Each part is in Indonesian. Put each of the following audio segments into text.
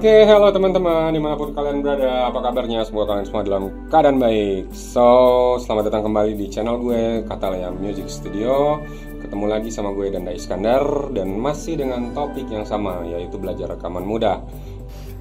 Oke, halo teman-teman, dimanapun kalian berada, apa kabarnya? Semoga kalian semua dalam keadaan baik. Selamat datang kembali di channel gue, Catalea Music Studio. Ketemu lagi sama gue, Danda Iskandar, dan masih dengan topik yang sama, yaitu belajar rekaman mudah.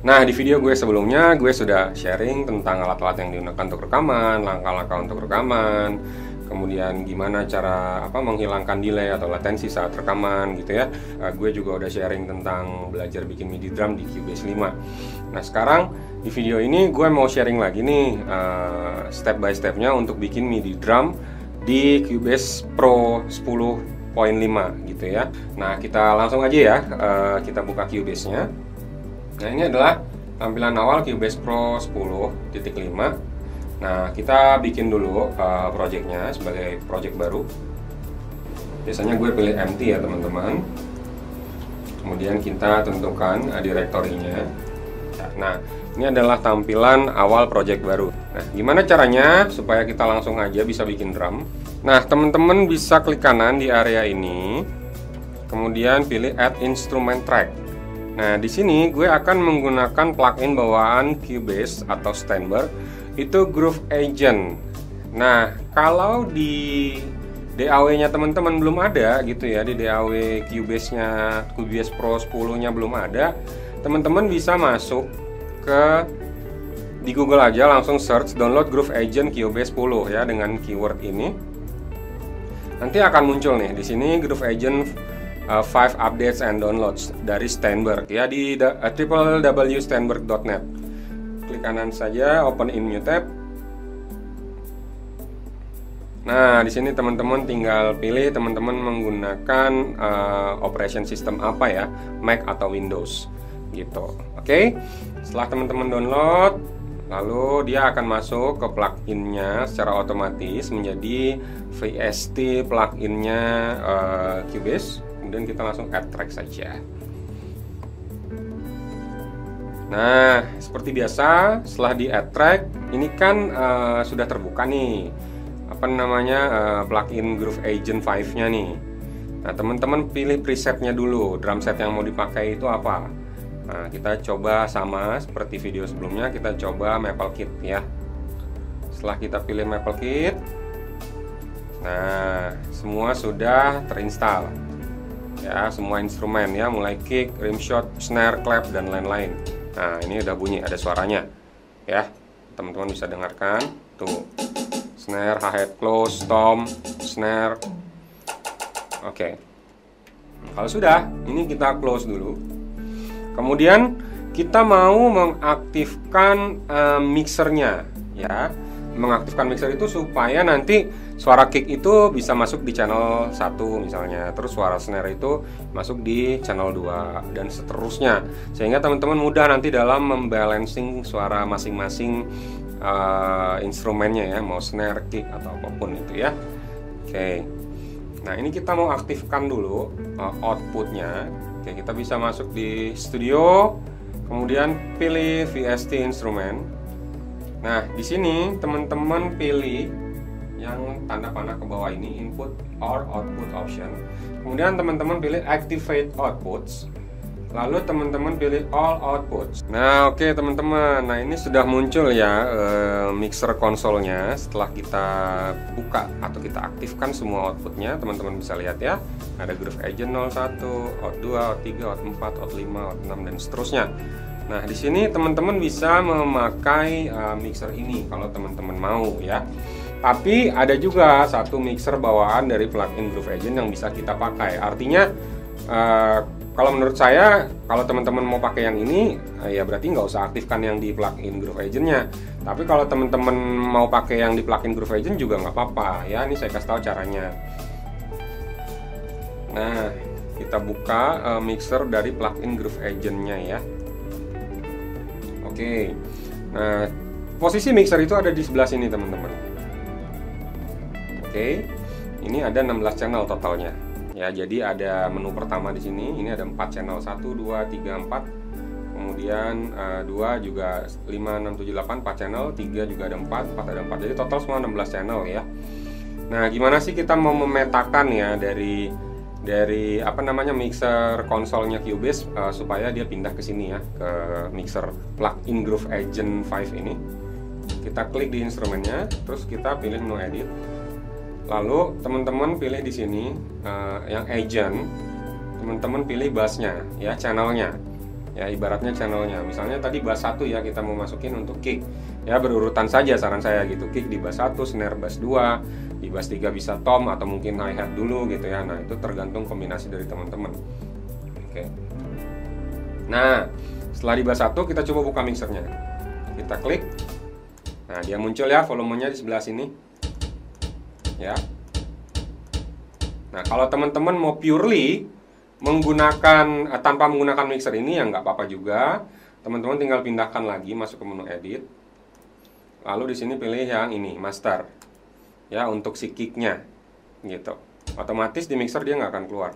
Nah, di video gue sebelumnya, gue sudah sharing tentang alat-alat yang digunakan untuk rekaman, langkah-langkah untuk rekaman, kemudian gimana cara menghilangkan delay atau latensi saat rekaman gitu ya. Gue juga udah sharing tentang belajar bikin MIDI drum di Cubase 5. Nah, sekarang di video ini gue mau sharing lagi nih step by stepnya untuk bikin MIDI drum di Cubase Pro 10.5 gitu ya. Nah, kita langsung aja ya, kita buka Cubase-nya. Nah, ini adalah tampilan awal Cubase Pro 10.5. Nah, kita bikin dulu projectnya sebagai project baru. Biasanya gue pilih empty ya teman-teman. Kemudian kita tentukan direktorinya. Nah, ini adalah tampilan awal project baru. Nah, gimana caranya supaya kita langsung aja bisa bikin drum? Nah, teman-teman bisa klik kanan di area ini. Kemudian pilih Add Instrument Track. Nah, di sini gue akan menggunakan plugin bawaan Cubase atau Steinberg, itu Groove Agent. Nah, kalau di DAW-nya teman-teman belum ada gitu ya, di DAW Cubase-nya, Cubase Pro 10-nya belum ada, teman-teman bisa masuk di Google aja, langsung search download Groove Agent Cubase 10 ya dengan keyword ini. Nanti akan muncul nih di sini Groove Agent 5 updates and downloads dari Steinberg ya, di www.steinberg.net. Klik kanan saja, open in new tab. Nah, di sini teman-teman tinggal pilih teman-teman menggunakan operation system apa ya, Mac atau Windows gitu. Oke. Setelah teman-teman download, lalu dia akan masuk ke pluginnya secara otomatis menjadi VST pluginnya Cubase. Kemudian kita langsung add track saja. Nah, seperti biasa, setelah di add track, ini kan sudah terbuka nih plugin Groove Agent 5-nya nih. Nah, teman-teman pilih presetnya dulu, drum set yang mau dipakai itu apa. Nah, kita coba sama seperti video sebelumnya, kita coba Maple Kit ya. Setelah kita pilih Maple Kit, nah, semua sudah terinstall ya, semua instrumen ya, mulai kick, rimshot, snare, clap, dan lain-lain. Nah, ini udah bunyi, ada suaranya ya, teman-teman bisa dengarkan tuh, snare, hi-hat close, tom, snare. Oke. Kalau sudah, ini kita close dulu. Kemudian kita mau mengaktifkan mixernya ya. Mengaktifkan mixer itu supaya nanti suara kick itu bisa masuk di channel 1 misalnya, terus suara snare itu masuk di channel 2 dan seterusnya, sehingga teman-teman mudah nanti dalam membalancing suara masing-masing instrumennya ya, mau snare, kick atau apapun itu ya. Oke. Nah, ini kita mau aktifkan dulu outputnya. Oke, kita bisa masuk di studio, kemudian pilih VST instrument. Nah, di sini teman-teman pilih yang tanda panah ke bawah ini, input or output option. Kemudian teman-teman pilih activate outputs. Lalu teman-teman pilih all outputs. Nah, oke teman-teman. Nah, ini sudah muncul ya mixer konsolnya. Setelah kita buka atau kita aktifkan semua outputnya, teman-teman bisa lihat ya. Ada Groove Agent 01, out 2, out 3, out 4, out 5, out 6 dan seterusnya. Nah, di sini teman-teman bisa memakai mixer ini kalau teman-teman mau ya. Tapi ada juga satu mixer bawaan dari plugin Groove Agent yang bisa kita pakai. Artinya kalau menurut saya, kalau teman-teman mau pakai yang ini ya berarti nggak usah aktifkan yang di plugin Groove Agent-nya. Tapi kalau teman-teman mau pakai yang di plugin Groove Agent juga nggak apa-apa ya. Ini saya kasih tahu caranya. Nah, kita buka mixer dari plugin Groove Agent-nya ya. Oke, nah posisi mixer itu ada di sebelah sini teman-teman. Oke, ini ada 16 channel totalnya. Ya, jadi ada menu pertama di sini. Ini ada 4 channel, 1, 2, 3, 4. Kemudian 2 juga 5, 6, 7, 8, 4 channel. 3 juga ada 4, 4 ada 4. Jadi total semua 16 channel ya. Nah, gimana sih kita mau memetakan ya dari dari apa namanya mixer konsolnya Cubase supaya dia pindah ke sini ya, ke mixer plugin Groove Agent 5 ini. Kita klik di instrumennya, terus kita pilih menu edit. Lalu teman-teman pilih di sini yang agent, teman-teman pilih bassnya ya, channelnya ya, ibaratnya channelnya. Misalnya tadi bass 1 ya, kita mau masukin untuk kick ya, berurutan saja saran saya gitu. Kick di bass 1, snare bass 2, di bass 3 bisa tom atau mungkin hi-hat dulu gitu ya. Nah itu tergantung kombinasi dari teman-teman. Oke. Nah setelah di bass 1 kita coba buka mixernya, kita klik. Nah dia muncul ya, volumenya di sebelah sini ya. Nah kalau teman-teman mau purely menggunakan tanpa menggunakan mixer ini ya nggak apa-apa juga. Teman-teman tinggal pindahkan lagi masuk ke menu edit. Lalu di sini pilih yang ini master ya, untuk si kicknya gitu. Otomatis di mixer dia nggak akan keluar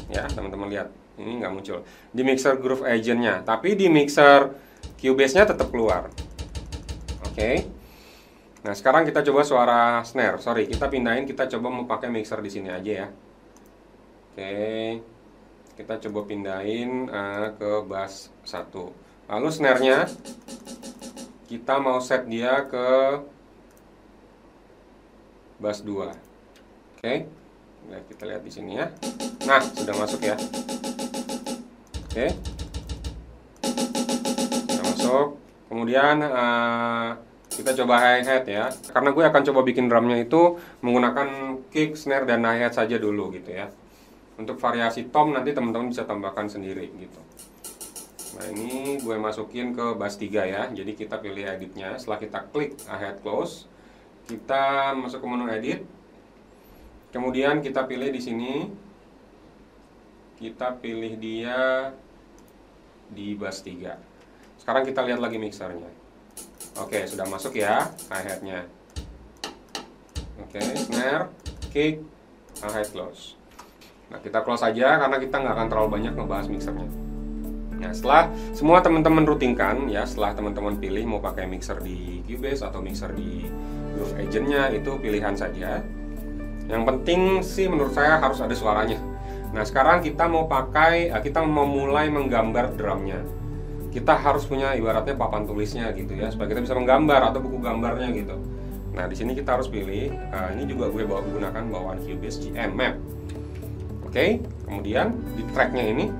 ya, teman-teman lihat ini nggak muncul di mixer Groove Agent-nya, tapi di mixer Cubase-nya tetap keluar. Oke. Nah sekarang kita coba suara snare. Sorry, kita pindahin, kita coba mau pakai mixer di sini aja ya. Oke, kita coba pindahin ke bass 1. Lalu snare-nya kita mau set dia ke bass 2. Oke, nah, kita lihat di sini ya. Nah sudah masuk ya. Oke, sudah masuk. Kemudian kita coba hi-hat ya, karena gue akan coba bikin drumnya itu menggunakan kick, snare, dan hi-hat saja dulu gitu ya. Untuk variasi tom nanti teman-teman bisa tambahkan sendiri gitu. Nah ini gue masukin ke bass 3 ya, jadi kita pilih editnya. Setelah kita klik hi-hat close, kita masuk ke menu edit. Kemudian kita pilih di sini, kita pilih dia di bass 3. Sekarang kita lihat lagi mixernya. Oke, sudah masuk ya hi-hatnya. Oke, snare, kick, hi-hat close. Nah, kita close aja karena kita nggak akan terlalu banyak ngebahas mixernya. Nah, setelah semua teman-teman rutinkan ya, setelah teman-teman pilih mau pakai mixer di Cubase atau mixer di Groove Agent-nya, itu pilihan saja. Yang penting sih menurut saya harus ada suaranya. Nah, sekarang kita mau mulai menggambar drumnya. Kita harus punya ibaratnya papan tulisnya gitu ya, supaya kita bisa menggambar atau buku gambarnya gitu. Nah di sini kita harus pilih, ini juga gue gunakan bawaan Cubase GM Map. Oke, kemudian di tracknya ini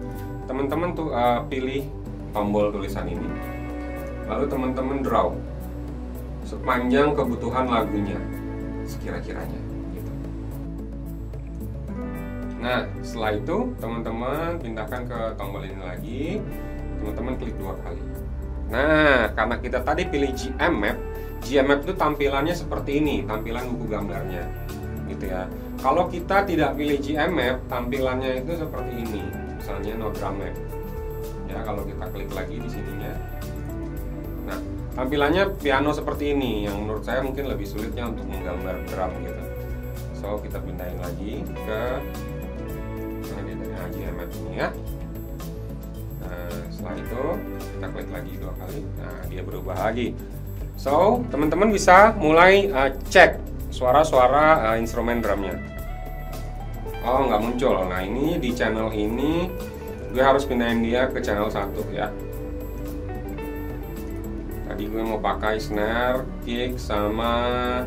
teman-teman tuh pilih tombol tulisan ini, lalu teman-teman draw sepanjang kebutuhan lagunya sekira-kiranya gitu. Nah setelah itu teman-teman pindahkan ke tombol ini lagi. Teman-teman klik 2 kali. Nah, karena kita tadi pilih GM Map itu tampilannya seperti ini, tampilan buku gambarnya, gitu ya. Kalau kita tidak pilih GM Map, tampilannya itu seperti ini, misalnya no drum map. Ya, kalau kita klik lagi di sininya. Nah, tampilannya piano seperti ini, yang menurut saya mungkin lebih sulitnya untuk menggambar drum gitu. So, kita pindahin lagi ke GM Map ini ya. Setelah itu kita klik lagi 2 kali, nah dia berubah lagi. So teman-teman bisa mulai cek suara-suara instrumen drumnya. Oh nggak muncul. Nah ini di channel ini gue harus pindahin dia ke channel 1 ya. Tadi gue mau pakai snare, kick, sama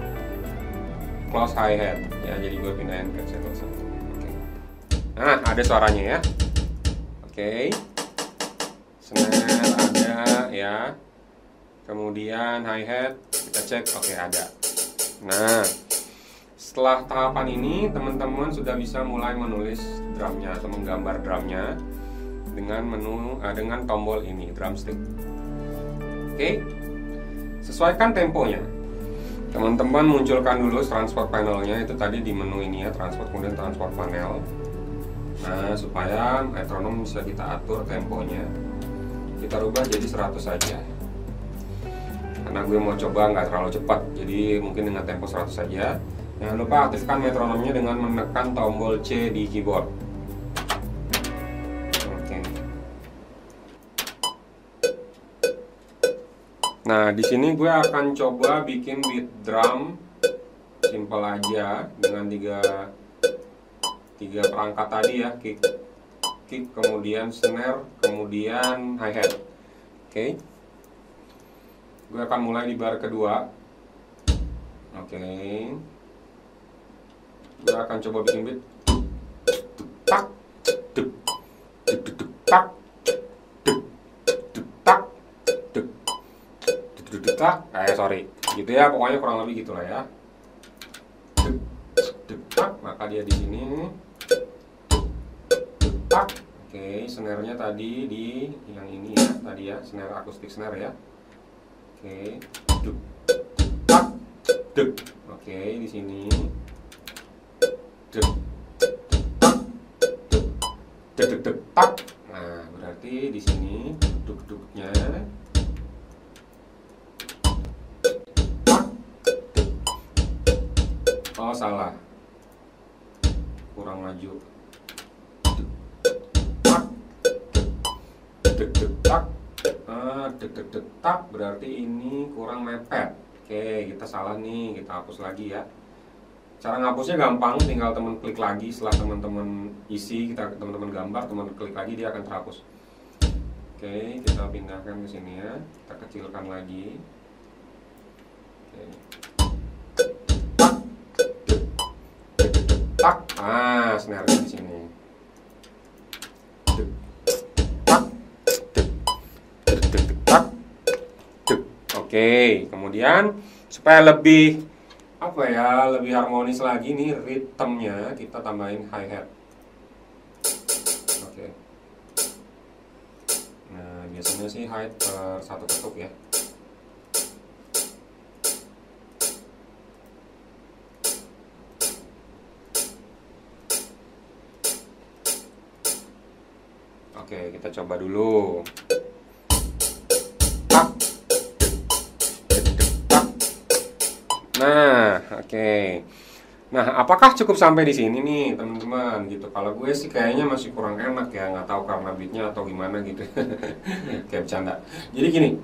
close hi-hat ya, jadi gue pindahin ke channel 1. Oke. Nah ada suaranya ya. Oke. Snare ada ya, kemudian hi-hat kita cek, oke ada. Nah setelah tahapan ini teman-teman sudah bisa mulai menulis drumnya atau menggambar drumnya dengan dengan tombol ini, drumstick. Oke, sesuaikan temponya. Teman-teman munculkan dulu transport panelnya, itu tadi di menu ini ya, transport, kemudian transport panel. Nah supaya metronom bisa kita atur temponya, kita rubah jadi 100 saja karena gue mau coba nggak terlalu cepat, jadi mungkin dengan tempo 100 saja. Jangan lupa aktifkan metronomnya dengan menekan tombol C di keyboard. Oke. Nah di sini gue akan coba bikin beat drum simple aja dengan 3 3 perangkat tadi ya, kick, kemudian snare, kemudian hi-hat. Oke. Gue akan mulai di bar kedua. Oke. Gue akan coba bikin beat. Tak, duk, duk, duk, duk, tak, duk, duk, tak, duk, duk, duk, tak. Sorry, gitu ya, pokoknya kurang lebih gitulah ya. Duk, duk, tak, maka dia di sini. Duk, tak. Oke, snare-nya tadi di yang ini ya, tadi ya, snare akustik snare ya. Oke, duk, tak, duk. Oke, di sini. Duk, duk, duk, tak. Nah, berarti di sini duk-duknya tak, duk. Oh, salah. Kurang maju. Duk, tak, duk, duk, tak. Duk, duk, duk, tak. Berarti ini kurang mepet. Oke, kita salah nih, kita hapus lagi ya. Cara ngapusnya gampang, tinggal teman klik lagi setelah teman-teman isi, teman-teman gambar, teman klik lagi dia akan terhapus. Oke, kita pindahkan ke sini ya, kita kecilkan lagi. Oke. Tak, tak, snare-nya di sini. Tak, tak, tak. Oke, kemudian supaya lebih lebih harmonis lagi nih ritmenya, kita tambahin hi-hat. Oke. Nah, biasanya sih hi-hat per 1 ketuk ya. Oke, kita coba dulu. Nah, oke. Nah, apakah cukup sampai di sini nih, teman-teman? Gitu. Kalau gue sih kayaknya masih kurang enak ya, nggak tahu karena beatnya atau gimana gitu. Kayak bercanda. Jadi gini,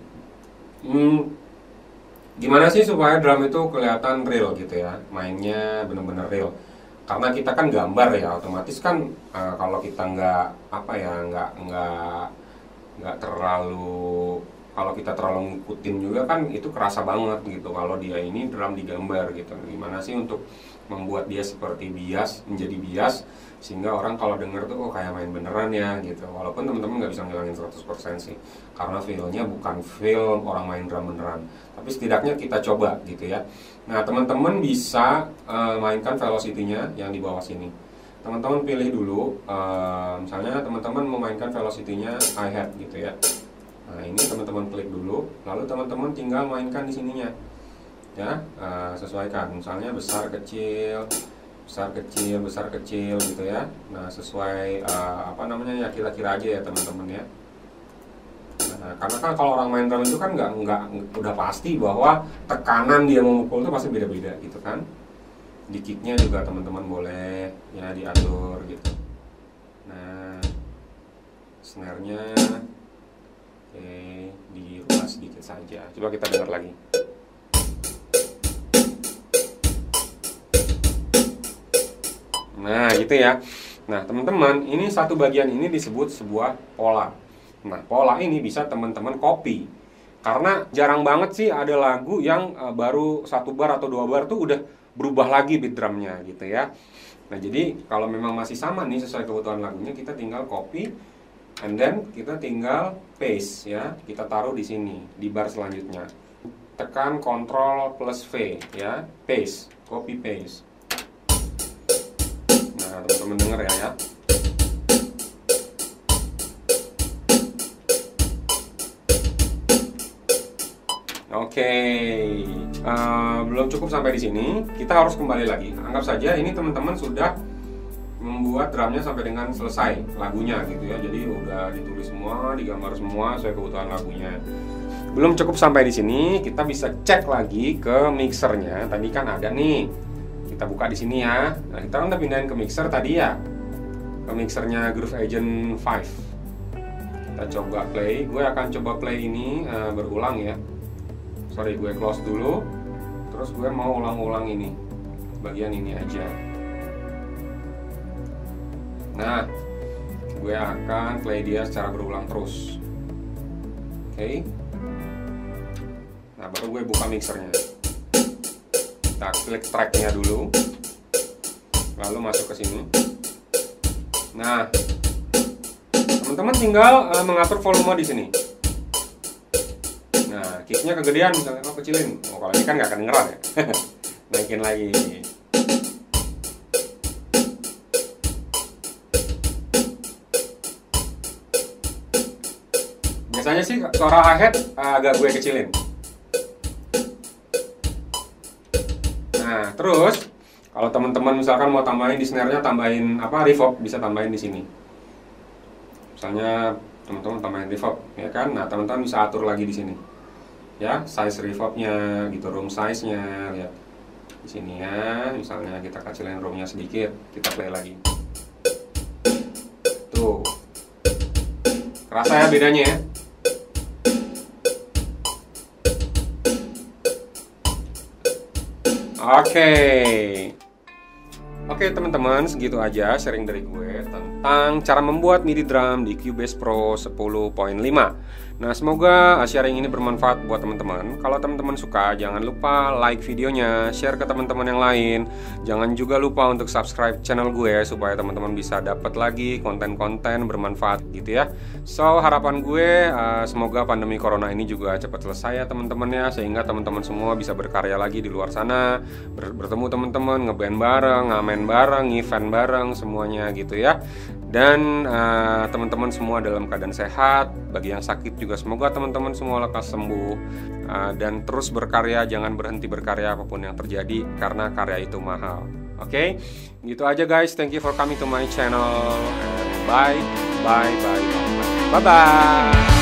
gimana sih supaya drum itu kelihatan real gitu ya, mainnya bener-bener real? Karena kita kan gambar ya, otomatis kan kalau kita nggak terlalu. Kalau kita terlalu ngikutin juga kan itu kerasa banget gitu. Kalau dia ini drum digambar gitu. Gimana sih untuk membuat dia seperti bias, menjadi bias, sehingga orang kalau denger tuh kayak main beneran ya gitu. Walaupun teman-teman nggak bisa ngilangin 100% sih, karena feel-nya bukan feel orang main drum beneran. Tapi setidaknya kita coba gitu ya. Nah, teman-teman bisa mainkan velocity-nya yang di bawah sini. Teman-teman pilih dulu, misalnya teman-teman memainkan velocity-nya hi-hat gitu ya. Nah, ini teman-teman klik dulu, lalu teman-teman tinggal mainkan di sininya, ya, sesuaikan, misalnya besar kecil gitu ya. Nah, sesuai ya kira-kira aja ya teman-teman ya. Nah, karena kan kalau orang main drum itu kan nggak udah pasti bahwa tekanan dia memukul itu pasti beda-beda gitu kan. Di kicknya juga teman-teman boleh ya diatur gitu. Nah, snare-nya dirubah sedikit saja. Coba kita dengar lagi. Nah, gitu ya. Nah, teman-teman, ini satu bagian ini disebut sebuah pola. Nah, pola ini bisa teman-teman copy. Karena jarang banget sih ada lagu yang baru 1 bar atau 2 bar tuh udah berubah lagi beat drumnya gitu ya. Nah, jadi kalau memang masih sama nih sesuai kebutuhan lagunya, kita tinggal copy. And then kita tinggal paste ya, kita taruh di sini di bar selanjutnya. Tekan Ctrl plus V ya, paste, copy paste. Nah, teman-teman denger ya. Oke, belum cukup sampai di sini, kita harus kembali lagi. Anggap saja ini teman-teman sudah membuat drumnya sampai dengan selesai lagunya gitu ya. Jadi udah ditulis semua, digambar semua sesuai kebutuhan lagunya. Belum cukup sampai di sini, kita bisa cek lagi ke mixernya. Tadi kan ada nih, kita buka di sini ya. Nah, kita udah pindahin ke mixer tadi ya, ke mixernya Groove Agent 5. Kita coba play. Gue akan coba play ini berulang ya. Sorry, gue close dulu. Terus gue mau ulang-ulang ini, bagian ini aja. Nah, gue akan play dia secara berulang terus. Oke. Nah, baru gue buka mixernya. Kita klik tracknya dulu, lalu masuk ke sini. Nah, teman-teman tinggal mengatur volume di sini. Nah, kicknya kegedean misalnya, kecilin. Oh, kalau ini kan nggak kedengeran ya. Naikin lagi. Biasanya sih suara hi-hat agak gue kecilin. Nah, terus kalau teman-teman misalkan mau tambahin di snare-nya, tambahin reverb, bisa tambahin di sini. Misalnya teman-teman tambahin reverb, ya kan? Nah, teman-teman bisa atur lagi di sini. Ya, size reverbnya, gitu, room size-nya, lihat di sini ya. Misalnya kita kecilin roomnya sedikit, kita play lagi. Tuh, kerasa ya bedanya ya. Oke teman-teman, segitu aja sharing dari gue tentang cara membuat MIDI drum di Cubase Pro 10.5. Nah, semoga sharing ini bermanfaat buat teman-teman. Kalau teman-teman suka, jangan lupa like videonya, share ke teman-teman yang lain. Jangan juga lupa untuk subscribe channel gue supaya teman-teman bisa dapat lagi konten-konten bermanfaat gitu ya. So, harapan gue semoga pandemi corona ini juga cepat selesai ya teman-teman ya, sehingga teman-teman semua bisa berkarya lagi di luar sana, bertemu teman-teman, ngeband bareng, ngamen bareng, event bareng, semuanya gitu ya. Dan teman-teman semua dalam keadaan sehat. Bagi yang sakit juga semoga teman-teman semua lekas sembuh, dan terus berkarya, jangan berhenti berkarya apapun yang terjadi, karena karya itu mahal. Oke, gitu aja guys. Thank you for coming to my channel, and bye bye.